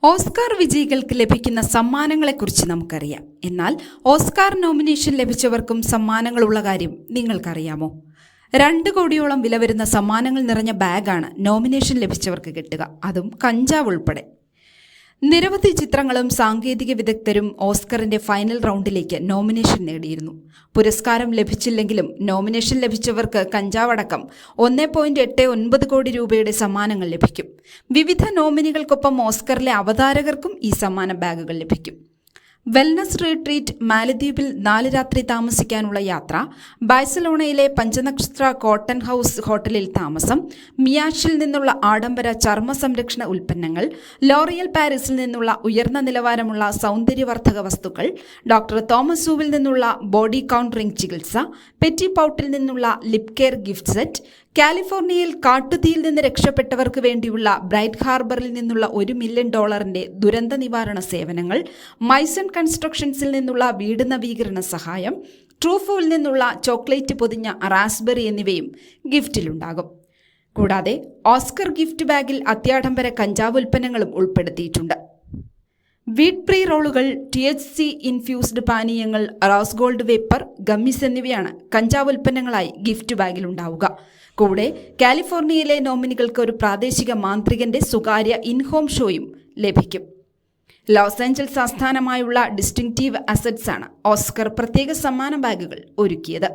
Oscar വിജയികൾക്ക് ലഭിക്കുന്ന സമ്മാനങ്ങളെക്കുറിച്ച് നമുക്കറിയാം. എന്നാൽ ഓസ്കാർ നോമിനേഷൻ ലഭിച്ചവർക്കും സമ്മാനങ്ങളുള്ള കാര്യം നിങ്ങൾക്കറിയാമോ? 2 കോടിയോളം വില വരുന്ന സമ്മാനങ്ങൾ നിറഞ്ഞ ബാഗാണ് നോമിനേഷൻ ലഭിച്ചവർക്ക് കിട്ടുക, അതും കഞ്ചാവ് ഉൾപ്പെടെ. നിരവധി ചിത്രങ്ങളും സാങ്കേതിക വിദഗ്ധരും ഓസ്കറിന്റെ ഫൈനൽ റൗണ്ടിലേക്ക് നോമിനേഷൻ നേടിയിരുന്നു. പുരസ്കാരം ലഭിച്ചില്ലെങ്കിലും നോമിനേഷൻ ലഭിച്ചവർക്ക് കഞ്ചാവടക്കം 1.89 കോടി രൂപയുടെ സമ്മാനങ്ങൾ ലഭിക്കും. വിവിധ നോമിനികൾക്കൊപ്പം ഓസ്കറിലെ അവതാരകർക്കും ഈ സമ്മാന ബാഗുകൾ ലഭിക്കും. വെൽനസ് റിട്രീറ്റ്, മാലദ്വീപിൽ 4 രാത്രി താമസിക്കാനുള്ള യാത്ര, ബാഴ്സലോണയിലെ പഞ്ചനക്ഷത്ര കോട്ടൺ ഹൗസ് ഹോട്ടലിൽ താമസം, മിയാഷിൽ നിന്നുള്ള ആഡംബര ചർമ്മ സംരക്ഷണ ഉൽപ്പന്നങ്ങൾ, ലോറിയൽ പാരീസിൽ നിന്നുള്ള ഉയർന്ന നിലവാരമുള്ള സൗന്ദര്യവർദ്ധക വസ്തുക്കൾ, ഡോക്ടർ തോമസ് ഹൂവിൽ നിന്നുള്ള ബോഡി കൗണ്ടറിംഗ് ചികിത്സ, പെറ്റി പൗട്ടിൽ നിന്നുള്ള ലിപ് കെയർ ഗിഫ്റ്റ് സെറ്റ്, കാലിഫോർണിയയിൽ കാട്ടുതീയിൽ നിന്ന് രക്ഷപ്പെട്ടവർക്ക് വേണ്ടിയുള്ള ബ്രൈറ്റ് ഹാർബറിൽ നിന്നുള്ള $1 മില്യൺ ദുരന്ത നിവാരണ സേവനങ്ങൾ, മൈസൺ കൺസ്ട്രക്ഷൻസിൽ നിന്നുള്ള വീട് നവീകരണ സഹായം, ട്രൂഫുവിൽ നിന്നുള്ള ചോക്ലേറ്റ് പൊതിഞ്ഞ റാസ്ബെറി എന്നിവയും ഗിഫ്റ്റിലുണ്ടാകും. കൂടാതെ ഓസ്കർ ഗിഫ്റ്റ് ബാഗിൽ അത്യാഡംബര കഞ്ചാവ് ഉൽപ്പന്നങ്ങളും ഉൾപ്പെടുത്തിയിട്ടുണ്ട്. വീറ്റ് പ്രീ റോളുകൾ, THC ഇൻഫ്യൂസ്ഡ് പാനീയങ്ങൾ, റോസ് ഗോൾഡ് വേപ്പർ, ഗമ്മിസ് എന്നിവയാണ് കഞ്ചാവ് ഉൽപ്പന്നങ്ങളായി ഗിഫ്റ്റ് ബാഗിലുണ്ടാവുക. കൂടെ കാലിഫോർണിയയിലെ നോമിനികൾക്ക് ഒരു പ്രാദേശിക മാന്ത്രികന്റെ സ്വകാര്യ ഇൻഹോം ഷോയും ലഭിക്കും. ലോസ് ആഞ്ചൽസ് ആസ്ഥാനമായുള്ള ഡിസ്റ്റിങ്റ്റീവ് അസറ്റ്സ് ആണ് ഓസ്കർ പ്രത്യേക സമ്മാന ബാഗുകൾ ഒരുക്കിയത്.